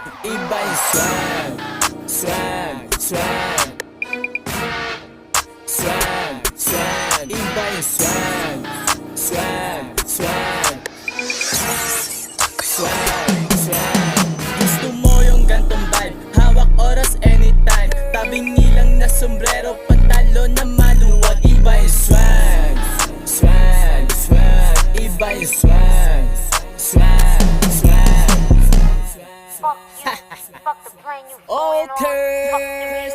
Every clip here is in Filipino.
Iba yung swag, swag, swag, swag, swag. Iba yung swag, swag, swag, swag, swag. Gusto mo yung gantong vibe, hawak oras anytime, tabing nilang na sombrero, pantalon na maluwag. Iba yung swag, swag, swag. Iba yung swag, swag, swag. Fuck you, fuck the plane you flying on. Fuck the Okay. view.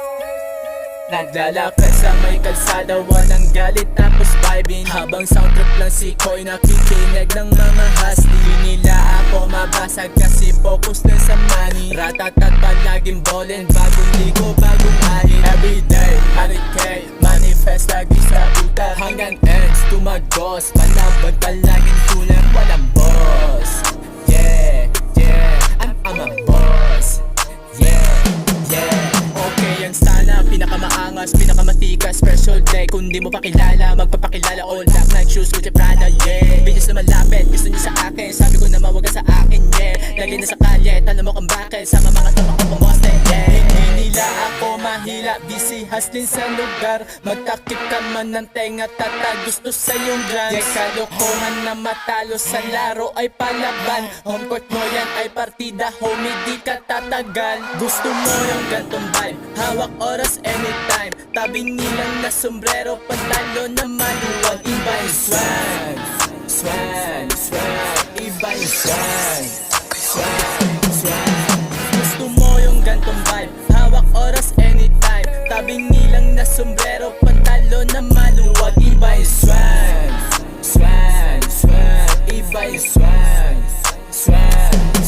Naglalakad sa may kalsada, walang galit tapos vibing, habang soundtrap lang si Koy nakikinig ng mga hustle. Di nila ako mabasag kasi focus na sa money. Ratatat palaging ballin', bagong ligo, bagong ahin. Everyday, 100k, manifest lagi sa utak. Hanggang ends, tumagos, palaban palaging kulang, walang boss. Yeah, yeah, I'm a boss. Yeah, yeah. Okay yan sana, pinakamaangas, pinakamatikas, special day. Kung di mo pakilala, magpapakilala. All black Nike shoes, Gucci Prada, yeah. Bilis na malapit, gusto niyo sa akin, sabi ko na mawag ka sa akin, yeah. Lagi na sa kalye, tanong mo kung bakit, sama mga tama ko pumoste, yeah. Hindi nila ako mahila, busy hustling sa lugar. Magtakip ka man ng tenga, tatag gusto sa iyong glance. Yeah, kalokohan na matalo sa laro ay palaban. Home court mo yan ay partida, homie di ka tatagal. Gusto mo yung gantong vibe, hawak oras anytime, tabing nilang na sombrero, pantalon na maluwag. Iba yung swag, swag, swag. Iba yung swag, swag, swag. Gusto mo yung gantong vibe, hawak oras anytime, tabing nilang na sombrero, pantalon na maluwag. Iba yung swag, swag, swag. Iba yung swag, swag.